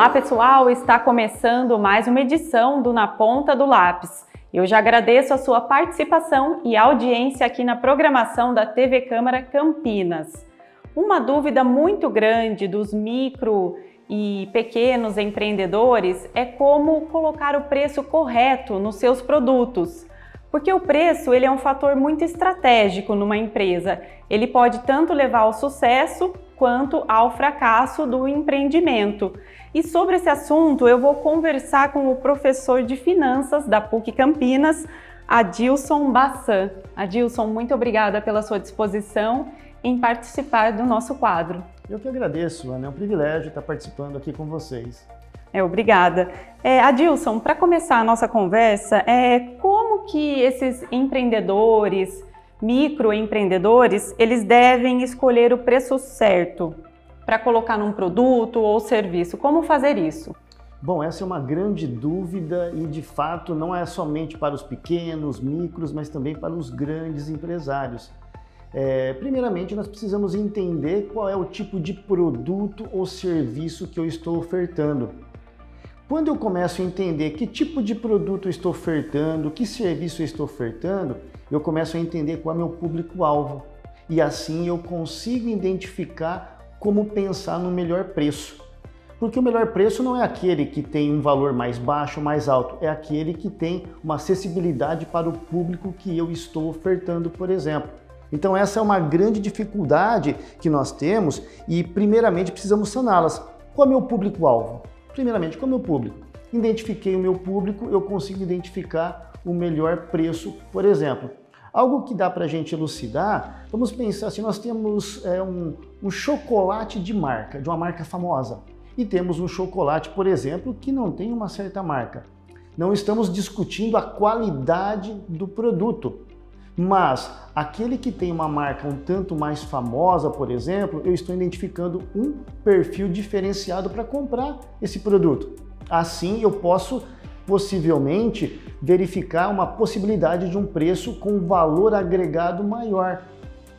Olá pessoal, está começando mais uma edição do Na Ponta do Lápis. Eu já agradeço a sua participação e audiência aqui na programação da TV Câmara Campinas. Uma dúvida muito grande dos micro e pequenos empreendedores é como colocar o preço correto nos seus produtos. Porque o preço ele é um fator muito estratégico numa empresa. Ele pode tanto levar ao sucesso quanto ao fracasso do empreendimento. E sobre esse assunto eu vou conversar com o professor de finanças da PUC Campinas, Adilson Bassan. Adilson, muito obrigada pela sua disposição em participar do nosso quadro. Eu que agradeço, Ana, é um privilégio estar participando aqui com vocês. Obrigada. Adilson, para começar a nossa conversa, como que esses empreendedores, microempreendedores, eles devem escolher o preço certo para colocar num produto ou serviço? Como fazer isso? Bom, essa é uma grande dúvida e, de fato, não é somente para os pequenos, micros, mas também para os grandes empresários. Primeiramente, nós precisamos entender qual é o tipo de produto ou serviço que eu estou ofertando. Quando eu começo a entender que tipo de produto eu estou ofertando, que serviço eu estou ofertando, eu começo a entender qual é o meu público-alvo. E assim eu consigo identificar como pensar no melhor preço. Porque o melhor preço não é aquele que tem um valor mais baixo ou mais alto, é aquele que tem uma acessibilidade para o público que eu estou ofertando, por exemplo. Então essa é uma grande dificuldade que nós temos e primeiramente precisamos saná-las. Qual é o meu público-alvo? Primeiramente, qual é o meu público? Identifiquei o meu público, eu consigo identificar o melhor preço, por exemplo. Algo que dá para a gente elucidar, vamos pensar assim, nós temos um chocolate de uma marca famosa. E temos um chocolate, por exemplo, que não tem uma certa marca. Não estamos discutindo a qualidade do produto. Mas aquele que tem uma marca um tanto mais famosa, por exemplo, eu estou identificando um perfil diferenciado para comprar esse produto. Assim eu posso possivelmente verificar uma possibilidade de um preço com valor agregado maior.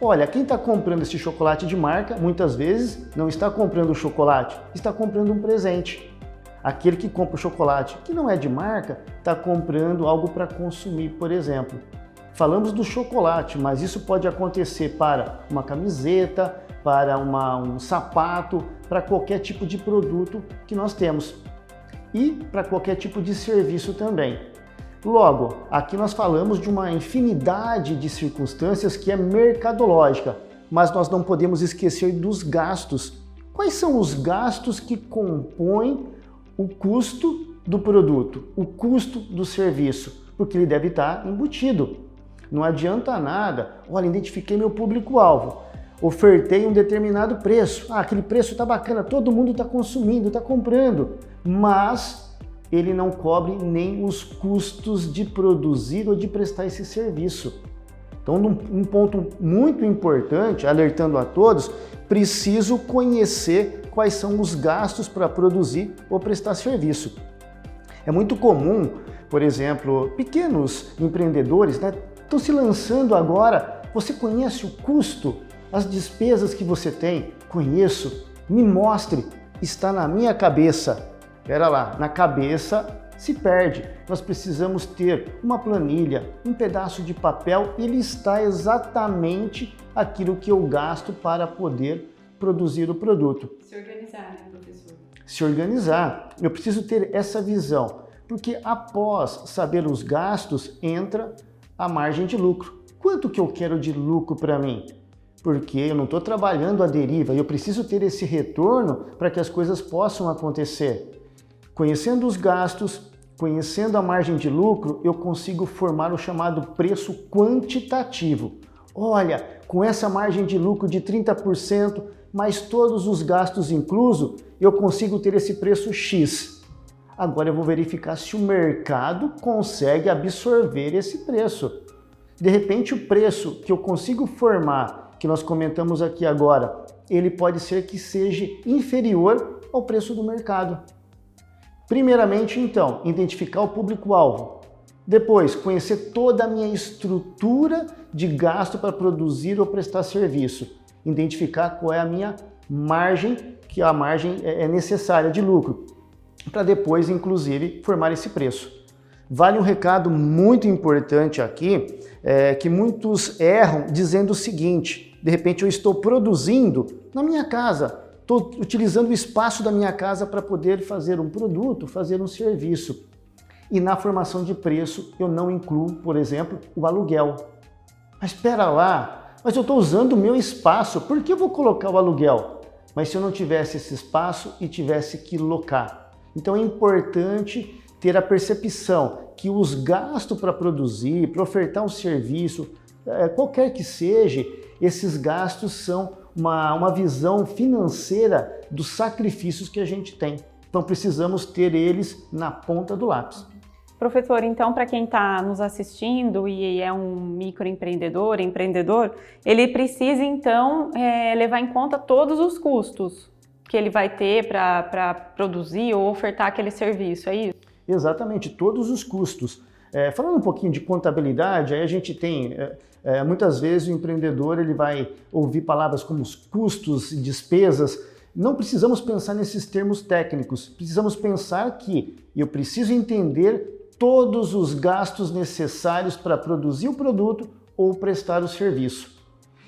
Olha, quem está comprando esse chocolate de marca, muitas vezes não está comprando o chocolate, está comprando um presente. Aquele que compra o chocolate que não é de marca, está comprando algo para consumir, por exemplo. Falamos do chocolate, mas isso pode acontecer para uma camiseta, para um sapato, para qualquer tipo de produto que nós temos e para qualquer tipo de serviço também. Logo, aqui nós falamos de uma infinidade de circunstâncias que é mercadológica, mas nós não podemos esquecer dos gastos. Quais são os gastos que compõem o custo do produto, o custo do serviço? Porque ele deve estar embutido. Não adianta nada, olha, identifiquei meu público-alvo, ofertei um determinado preço, aquele preço está bacana, todo mundo está consumindo, está comprando, mas ele não cobre nem os custos de produzir ou de prestar esse serviço. Então, um ponto muito importante, alertando a todos, preciso conhecer quais são os gastos para produzir ou prestar serviço. É muito comum, por exemplo, pequenos empreendedores, estão se lançando agora. Você conhece o custo, as despesas que você tem? Conheço. Me mostre. Está na minha cabeça. Espera lá, na cabeça se perde. Nós precisamos ter uma planilha, um pedaço de papel e listar exatamente aquilo que eu gasto para poder produzir o produto. Se organizar, né, professor? Se organizar. Eu preciso ter essa visão, porque após saber os gastos, entra a margem de lucro. Quanto que eu quero de lucro para mim? Porque eu não estou trabalhando à deriva, eu preciso ter esse retorno para que as coisas possam acontecer. Conhecendo os gastos, conhecendo a margem de lucro, eu consigo formar o chamado preço quantitativo. Olha, com essa margem de lucro de 30%, mais todos os gastos inclusos, eu consigo ter esse preço X. Agora eu vou verificar se o mercado consegue absorver esse preço. De repente, o preço que eu consigo formar, que nós comentamos aqui agora, ele pode ser que seja inferior ao preço do mercado. Primeiramente, então, identificar o público-alvo. Depois, conhecer toda a minha estrutura de gasto para produzir ou prestar serviço. Identificar qual é a minha margem, que a margem é necessária de lucro. para depois, inclusive, formar esse preço. Vale um recado muito importante aqui, que muitos erram dizendo o seguinte: de repente eu estou produzindo na minha casa, estou utilizando o espaço da minha casa para poder fazer um produto, fazer um serviço. E na formação de preço eu não incluo, por exemplo, o aluguel. Mas espera lá, mas eu estou usando o meu espaço, por que eu vou colocar o aluguel? Mas se eu não tivesse esse espaço e tivesse que locar. Então é importante ter a percepção que os gastos para produzir, para ofertar um serviço, qualquer que seja, esses gastos são uma visão financeira dos sacrifícios que a gente tem. Então precisamos ter eles na ponta do lápis. Professor, então, para quem está nos assistindo e é um microempreendedor, empreendedor, ele precisa, então, levar em conta todos os custos que ele vai ter para produzir ou ofertar aquele serviço, é isso? Exatamente, todos os custos. Falando um pouquinho de contabilidade, aí a gente tem, muitas vezes o empreendedor ele vai ouvir palavras como os custos e despesas. Não precisamos pensar nesses termos técnicos, precisamos pensar que eu preciso entender todos os gastos necessários para produzir o produto ou prestar o serviço.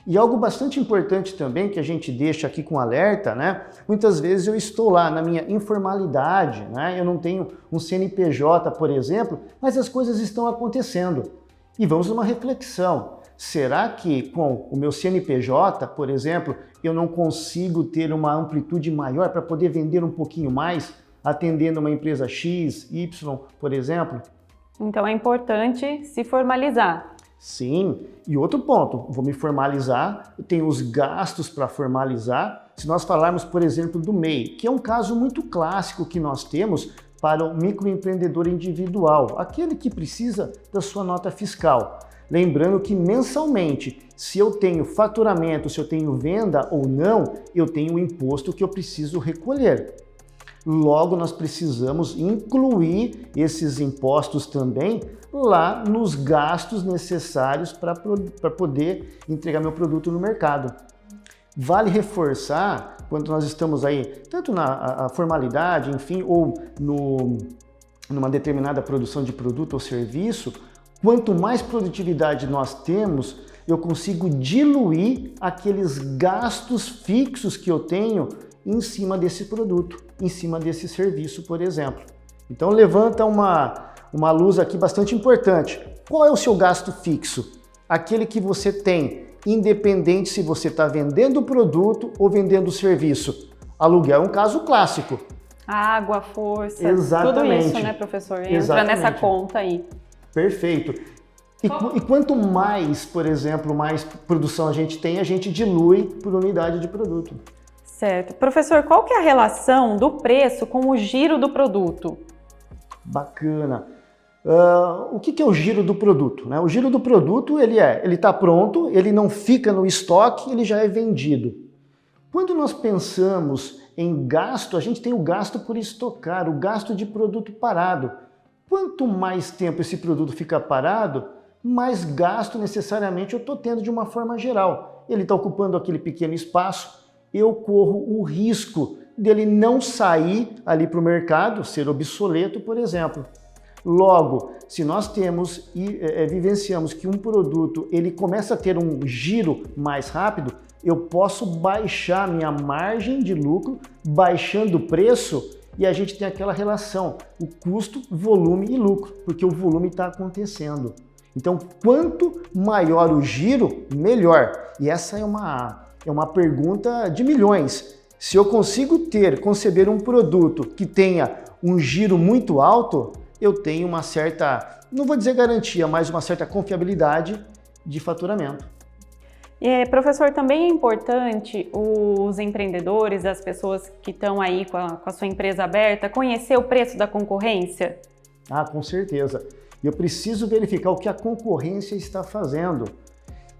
E algo bastante importante também que a gente deixa aqui com alerta, né? Muitas vezes eu estou lá na minha informalidade, né? Eu não tenho um CNPJ, por exemplo, mas as coisas estão acontecendo. E vamos numa reflexão. Será que com o meu CNPJ, por exemplo, eu não consigo ter uma amplitude maior para poder vender um pouquinho mais, atendendo uma empresa X, Y, por exemplo? Então é importante se formalizar. Sim, e outro ponto, vou me formalizar, eu tenho os gastos para formalizar. Se nós falarmos, por exemplo, do MEI, que é um caso muito clássico que nós temos para o microempreendedor individual, aquele que precisa da sua nota fiscal. Lembrando que mensalmente, se eu tenho faturamento, se eu tenho venda ou não, eu tenho o imposto que eu preciso recolher. Logo, nós precisamos incluir esses impostos também lá nos gastos necessários para poder entregar meu produto no mercado. Vale reforçar, quando nós estamos aí, tanto na formalidade, enfim, ou numa determinada produção de produto ou serviço, quanto mais produtividade nós temos, eu consigo diluir aqueles gastos fixos que eu tenho em cima desse produto, em cima desse serviço, por exemplo. Então levanta uma luz aqui bastante importante. Qual é o seu gasto fixo? Aquele que você tem, independente se você está vendendo o produto ou vendendo o serviço. Aluguel é um caso clássico. Água, força, exatamente. Tudo isso, né, professor? Entra Exatamente. nessa conta aí. Perfeito. E quanto mais, por exemplo, mais produção a gente dilui por unidade de produto. Certo. Professor, qual que é a relação do preço com o giro do produto? Bacana. O que é o giro do produto, né? O giro do produto, ele está pronto, ele não fica no estoque, ele já é vendido. Quando nós pensamos em gasto, a gente tem o gasto por estocar, o gasto de produto parado. Quanto mais tempo esse produto fica parado, mais gasto necessariamente eu estou tendo de uma forma geral. Ele está ocupando aquele pequeno espaço, eu corro o risco dele não sair ali para o mercado, ser obsoleto, por exemplo. Logo, se nós temos e vivenciamos que um produto ele começa a ter um giro mais rápido, eu posso baixar minha margem de lucro, baixando o preço, e a gente tem aquela relação, o custo, volume e lucro, porque o volume está acontecendo. Então, quanto maior o giro, melhor. E essa é uma pergunta de milhões. Se eu consigo conceber um produto que tenha um giro muito alto, eu tenho uma certa, não vou dizer garantia, mas uma certa confiabilidade de faturamento. Professor, também é importante os empreendedores, as pessoas que estão aí com a sua empresa aberta, conhecer o preço da concorrência? Ah, com certeza. Eu preciso verificar o que a concorrência está fazendo.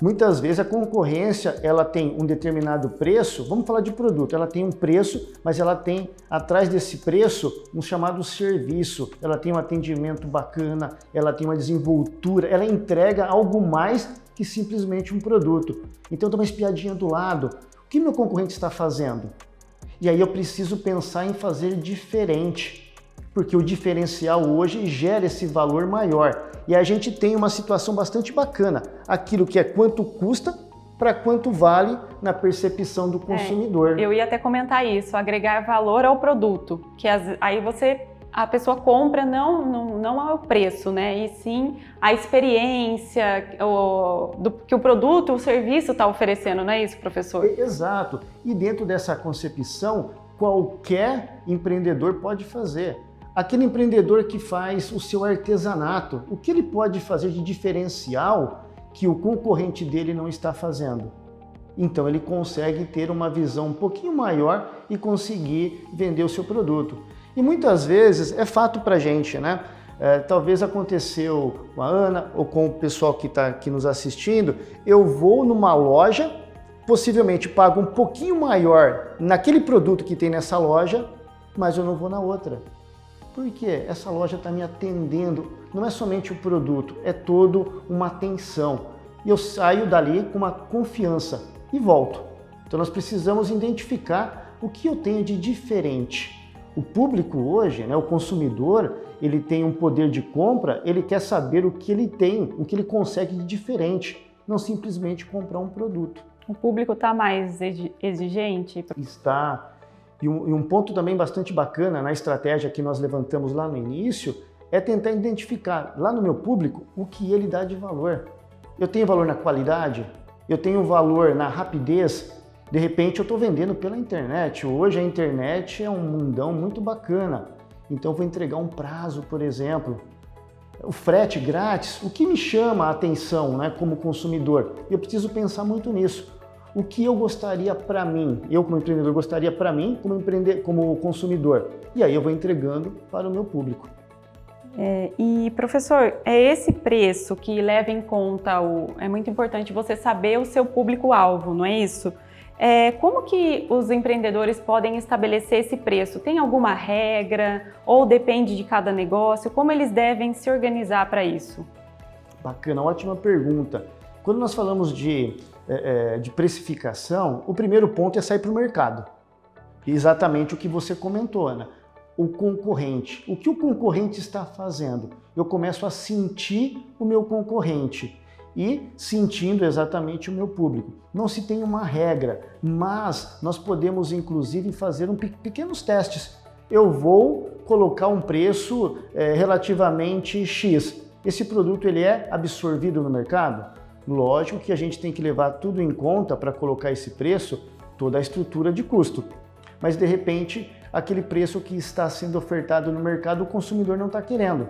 Muitas vezes a concorrência ela tem um determinado preço, vamos falar de produto, ela tem um preço, mas ela tem atrás desse preço um chamado serviço, ela tem um atendimento bacana, ela tem uma desenvoltura, ela entrega algo mais que simplesmente um produto. Então tem uma espiadinha do lado, o que meu concorrente está fazendo? E aí eu preciso pensar em fazer diferente. porque o diferencial hoje gera esse valor maior. E a gente tem uma situação bastante bacana, aquilo que é quanto custa para quanto vale na percepção do consumidor. Eu ia até comentar isso, agregar valor ao produto, que aí a pessoa compra não ao preço, né? E sim a experiência que o produto, o serviço está oferecendo, não é isso, professor? Exato. E dentro dessa concepção, qualquer empreendedor pode fazer. Aquele empreendedor que faz o seu artesanato, o que ele pode fazer de diferencial que o concorrente dele não está fazendo? Então ele consegue ter uma visão um pouquinho maior e conseguir vender o seu produto. E muitas vezes é fato pra gente, né? Talvez aconteceu com a Ana ou com o pessoal que está aqui nos assistindo, eu vou numa loja, possivelmente pago um pouquinho maior naquele produto que tem nessa loja, mas eu não vou na outra. Por quê? Essa loja está me atendendo, não é somente o produto, é todo uma atenção. E eu saio dali com uma confiança e volto. Então nós precisamos identificar o que eu tenho de diferente. O público hoje, né, o consumidor, ele tem um poder de compra, ele quer saber o que ele tem, o que ele consegue de diferente, não simplesmente comprar um produto. O público está mais exigente? Está. E um ponto também bastante bacana na estratégia que nós levantamos lá no início é tentar identificar lá no meu público o que ele dá de valor. Eu tenho valor na qualidade? Eu tenho valor na rapidez? De repente eu estou vendendo pela internet. Hoje a internet é um mundão muito bacana. Então eu vou entregar um prazo, por exemplo. O frete grátis, o que me chama a atenção, né, como consumidor? Eu preciso pensar muito nisso. O que eu gostaria para mim, eu como empreendedor gostaria para mim como consumidor. E aí eu vou entregando para o meu público. E professor, é esse preço que leva em conta, é muito importante você saber o seu público-alvo, não é isso? Como que os empreendedores podem estabelecer esse preço? Tem alguma regra ou depende de cada negócio? Como eles devem se organizar para isso? Bacana, ótima pergunta. Quando nós falamos de precificação, o primeiro ponto é sair para o mercado. Exatamente o que você comentou, Ana. O concorrente. O que o concorrente está fazendo? Eu começo a sentir o meu concorrente e sentindo exatamente o meu público. Não se tem uma regra, mas nós podemos inclusive fazer pequenos testes. Eu vou colocar um preço relativamente X. Esse produto ele é absorvido no mercado? Lógico que a gente tem que levar tudo em conta para colocar esse preço, toda a estrutura de custo. Mas de repente, aquele preço que está sendo ofertado no mercado, o consumidor não está querendo.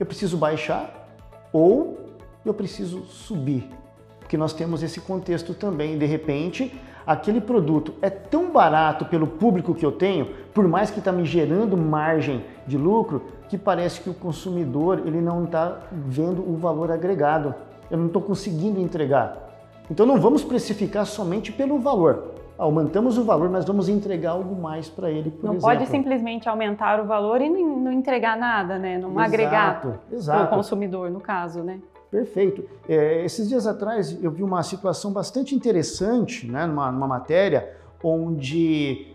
Eu preciso baixar ou eu preciso subir? Porque nós temos esse contexto também. De repente, aquele produto é tão barato pelo público que eu tenho, por mais que está me gerando margem de lucro, que parece que o consumidor ele não está vendo o valor agregado. Eu não estou conseguindo entregar. Então não vamos precificar somente pelo valor. Aumentamos o valor, mas vamos entregar algo mais para ele, por exemplo. Não pode simplesmente aumentar o valor e não entregar nada, né? Não agregar para o consumidor, no caso, né? Perfeito. Esses dias atrás eu vi uma situação bastante interessante, né, numa matéria, onde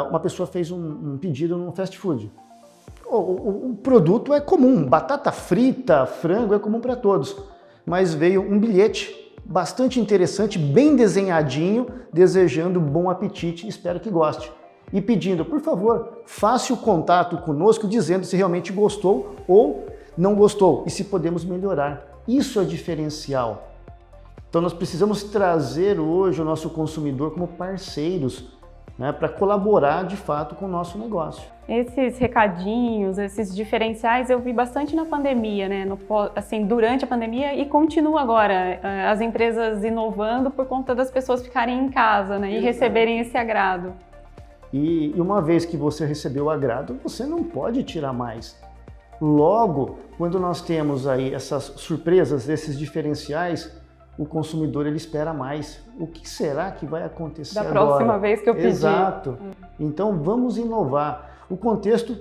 uma pessoa fez um pedido num fast food. O produto é comum, batata frita, frango é comum para todos. Mas veio um bilhete bastante interessante, bem desenhadinho, desejando bom apetite, espero que goste. E pedindo, por favor, faça o contato conosco dizendo se realmente gostou ou não gostou e se podemos melhorar. Isso é diferencial. Então nós precisamos trazer hoje o nosso consumidor como parceiros, né, para colaborar de fato com o nosso negócio. Esses recadinhos, esses diferenciais eu vi bastante na pandemia, né? Durante a pandemia e continua agora, as empresas inovando por conta das pessoas ficarem em casa, né? E receberem esse agrado. E uma vez que você recebeu o agrado, você não pode tirar mais. Logo, quando nós temos aí essas surpresas, esses diferenciais, o consumidor ele espera mais. O que será que vai acontecer agora? Da próxima vez que eu pedir. Exato. Então vamos inovar. O contexto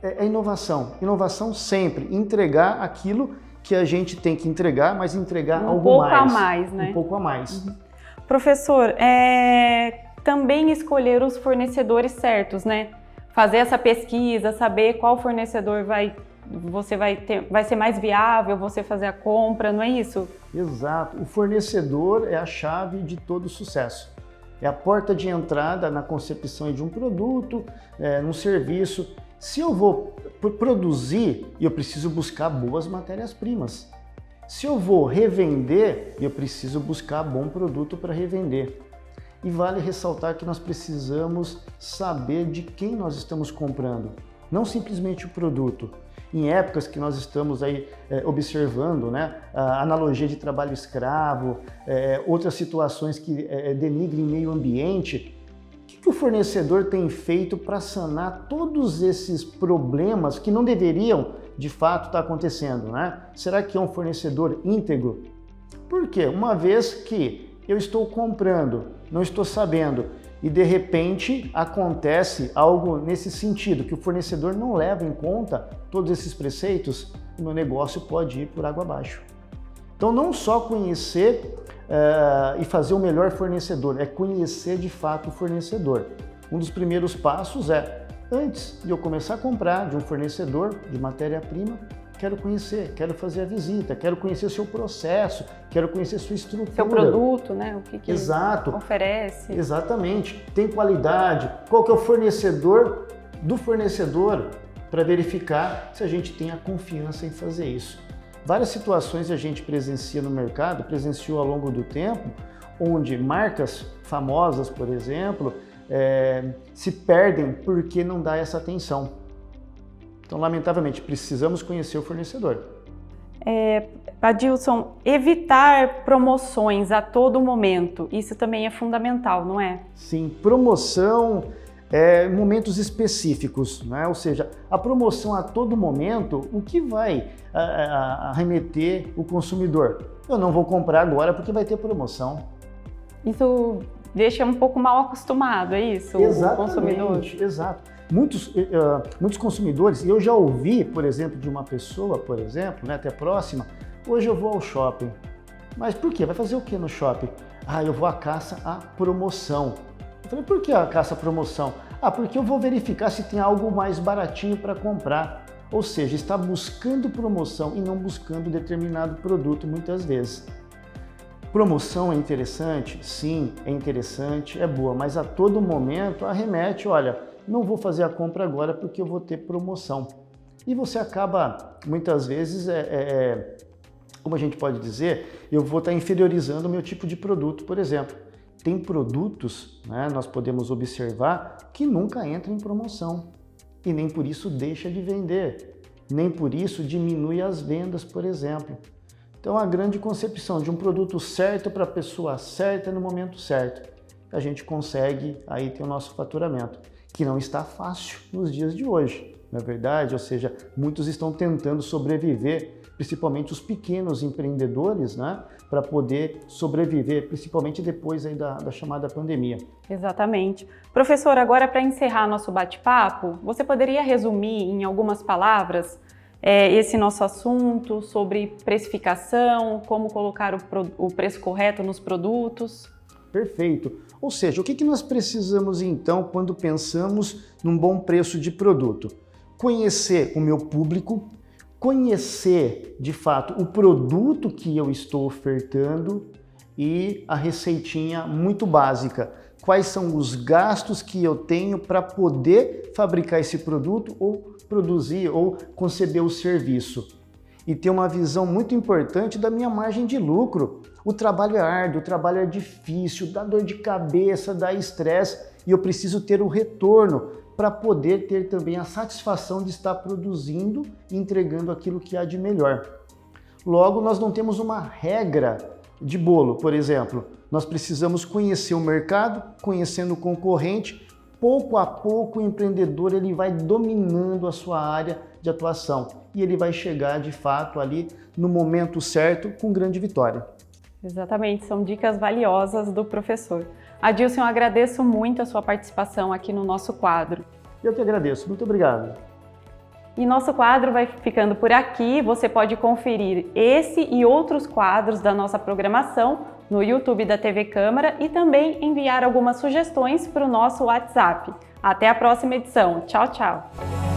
é inovação. Inovação sempre. Entregar aquilo que a gente tem que entregar, mas entregar algo mais. Um pouco a mais, né? Um pouco a mais. Uhum. Professor, também escolher os fornecedores certos, né? fazer essa pesquisa, saber qual fornecedor vai ser mais viável você fazer a compra, não é isso? Exato. O fornecedor é a chave de todo sucesso. É a porta de entrada na concepção de um produto, num serviço. Se eu vou produzir, eu preciso buscar boas matérias-primas. Se eu vou revender, eu preciso buscar bom produto para revender. E vale ressaltar que nós precisamos saber de quem nós estamos comprando, não simplesmente o produto. Em épocas que nós estamos aí observando, né, a analogia de trabalho escravo, outras situações que denigrem meio ambiente, o que o fornecedor tem feito para sanar todos esses problemas que não deveriam, de fato, estar acontecendo, né? Será que é um fornecedor íntegro? Por quê? Uma vez que eu estou comprando, não estou sabendo, e de repente acontece algo nesse sentido, que o fornecedor não leva em conta todos esses preceitos, o meu negócio pode ir por água abaixo. Então não só conhecer e fazer o melhor fornecedor, é conhecer de fato o fornecedor. Um dos primeiros passos é, antes de eu começar a comprar de um fornecedor de matéria-prima, quero conhecer, quero fazer a visita, quero conhecer seu processo, quero conhecer sua estrutura. Seu produto, né? O que Exato. Oferece. Exatamente. Tem qualidade, qual que é o fornecedor do fornecedor, para verificar se a gente tem a confiança em fazer isso. Várias situações a gente presencia no mercado, presenciou ao longo do tempo, onde marcas famosas, por exemplo, se perdem porque não dá essa atenção. Então, lamentavelmente, precisamos conhecer o fornecedor. Adilson, evitar promoções a todo momento, isso também é fundamental, não é? Sim, promoção, momentos específicos, né? Ou seja, a promoção a todo momento, o que vai arremeter o consumidor? Eu não vou comprar agora porque vai ter promoção. Isso deixa um pouco mal acostumado, é isso? Exatamente, o consumidor? Exato. Muitos consumidores, e eu já ouvi, por exemplo, de uma pessoa, por exemplo, né, até próxima, hoje eu vou ao shopping. Mas por quê? Vai fazer o que no shopping? Eu vou à caça à promoção. Eu falei, por que a caça à promoção? Porque eu vou verificar se tem algo mais baratinho para comprar. Ou seja, está buscando promoção e não buscando determinado produto muitas vezes. Promoção é interessante? Sim, é interessante, é boa, mas a todo momento arremete, olha, não vou fazer a compra agora porque eu vou ter promoção. E você acaba, muitas vezes, como a gente pode dizer, eu vou estar inferiorizando o meu tipo de produto, por exemplo. Tem produtos, né, nós podemos observar, que nunca entram em promoção e nem por isso deixa de vender, nem por isso diminui as vendas, por exemplo. Então, a grande concepção de um produto certo para a pessoa certa no momento certo, a gente consegue aí ter o nosso faturamento, que não está fácil nos dias de hoje, não é verdade? Ou seja, muitos estão tentando sobreviver, principalmente os pequenos empreendedores, né, para poder sobreviver, principalmente depois aí da chamada pandemia. Exatamente. Professor, agora para encerrar nosso bate-papo, você poderia resumir em algumas palavras esse nosso assunto sobre precificação, como colocar o preço correto nos produtos? Perfeito. Ou seja, o que nós precisamos então quando pensamos num bom preço de produto? Conhecer o meu público, conhecer de fato o produto que eu estou ofertando e a receitinha muito básica. Quais são os gastos que eu tenho para poder fabricar esse produto ou produzir ou conceber o serviço? E ter uma visão muito importante da minha margem de lucro. O trabalho é árduo, o trabalho é difícil, dá dor de cabeça, dá estresse e eu preciso ter o retorno para poder ter também a satisfação de estar produzindo e entregando aquilo que há de melhor. Logo, nós não temos uma regra de bolo, por exemplo. Nós precisamos conhecer o mercado, conhecendo o concorrente. Pouco a pouco o empreendedor ele vai dominando a sua área de atuação e ele vai chegar de fato ali no momento certo com grande vitória. Exatamente, são dicas valiosas do professor. Adilson, eu agradeço muito a sua participação aqui no nosso quadro. Eu que agradeço, muito obrigado. E nosso quadro vai ficando por aqui. Você pode conferir esse e outros quadros da nossa programação no YouTube da TV Câmara e também enviar algumas sugestões para o nosso WhatsApp. Até a próxima edição. Tchau, tchau!